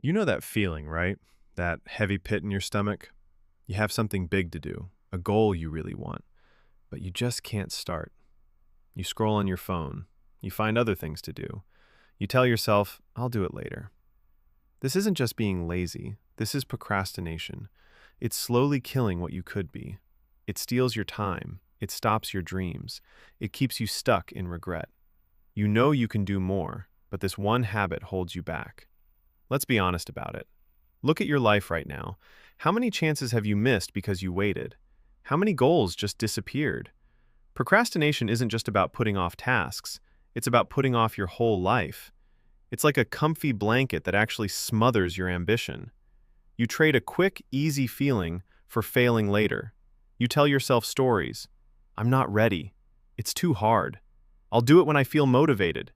You know that feeling, right? That heavy pit in your stomach? You have something big to do, a goal you really want, but you just can't start. You scroll on your phone. You find other things to do. You tell yourself, I'll do it later. This isn't just being lazy. This is procrastination. It's slowly killing what you could be. It steals your time. It stops your dreams. It keeps you stuck in regret. You know you can do more, but this one habit holds you back. Let's be honest about it. Look at your life right now. How many chances have you missed because you waited? How many goals just disappeared? Procrastination isn't just about putting off tasks. It's about putting off your whole life. It's like a comfy blanket that actually smothers your ambition. You trade a quick, easy feeling for failing later. You tell yourself stories. I'm not ready. It's too hard. I'll do it when I feel motivated.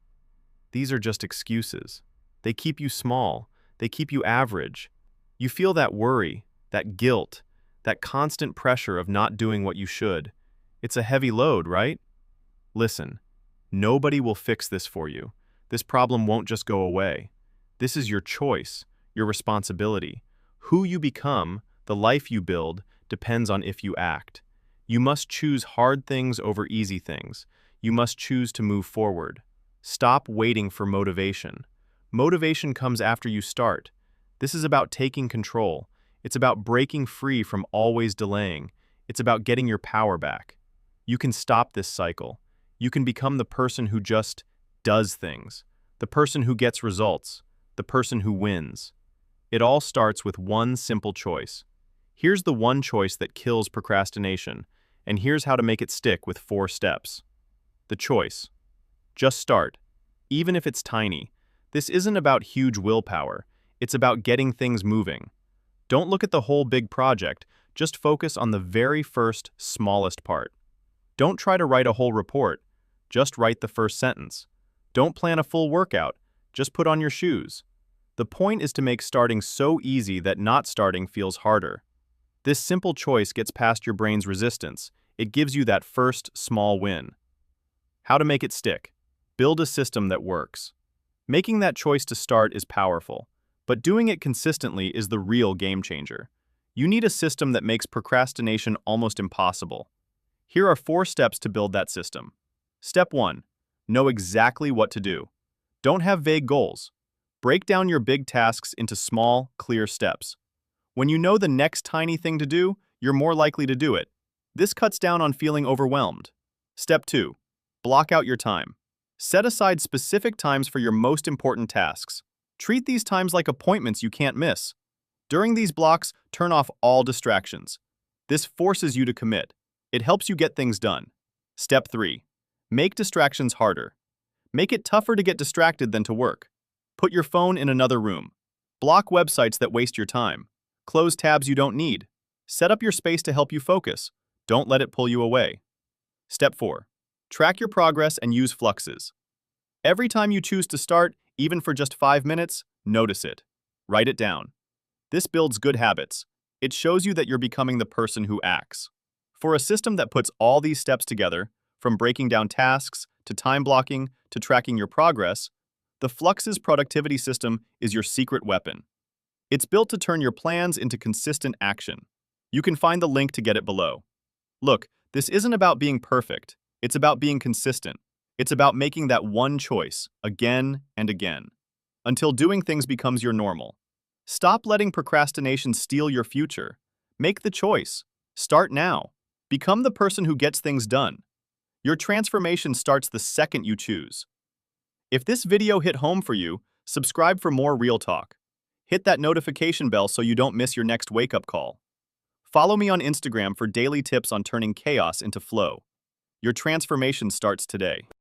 These are just excuses. They keep you small. They keep you average. You feel that worry, that guilt, that constant pressure of not doing what you should. It's a heavy load, right? Listen, nobody will fix this for you. This problem won't just go away. This is your choice, your responsibility. Who you become, the life you build, depends on if you act. You must choose hard things over easy things. You must choose to move forward. Stop waiting for motivation. Motivation comes after you start. This is about taking control. It's about breaking free from always delaying. It's about getting your power back. You can stop this cycle. You can become the person who just does things, the person who gets results, the person who wins. It all starts with one simple choice. Here's the one choice that kills procrastination, and here's how to make it stick with 4 steps. The choice. Just start, even if it's tiny. This isn't about huge willpower. It's about getting things moving. Don't look at the whole big project. Just focus on the very first, smallest part. Don't try to write a whole report. Just write the first sentence. Don't plan a full workout. Just put on your shoes. The point is to make starting so easy that not starting feels harder. This simple choice gets past your brain's resistance. It gives you that first, small win. How to make it stick. Build a system that works. Making that choice to start is powerful, but doing it consistently is the real game changer. You need a system that makes procrastination almost impossible. Here are 4 steps to build that system. Step 1. Know exactly what to do. Don't have vague goals. Break down your big tasks into small, clear steps. When you know the next tiny thing to do, you're more likely to do it. This cuts down on feeling overwhelmed. Step 2. Block out your time. Set aside specific times for your most important tasks. Treat these times like appointments you can't miss. During these blocks, turn off all distractions. This forces you to commit. It helps you get things done. Step 3. Make distractions harder. Make it tougher to get distracted than to work. Put your phone in another room. Block websites that waste your time. Close tabs you don't need. Set up your space to help you focus. Don't let it pull you away. Step 4. Track your progress and use Fluxes. Every time you choose to start, even for just 5 minutes, notice it. Write it down. This builds good habits. It shows you that you're becoming the person who acts. For a system that puts all these steps together, from breaking down tasks, to time blocking, to tracking your progress, the Fluxes productivity system is your secret weapon. It's built to turn your plans into consistent action. You can find the link to get it below. Look, this isn't about being perfect. It's about being consistent. It's about making that one choice again and again, until doing things becomes your normal. Stop letting procrastination steal your future. Make the choice. Start now. Become the person who gets things done. Your transformation starts the second you choose. If this video hit home for you, subscribe for more real talk. Hit that notification bell so you don't miss your next wake-up call. Follow me on Instagram for daily tips on turning chaos into flow. Your transformation starts today.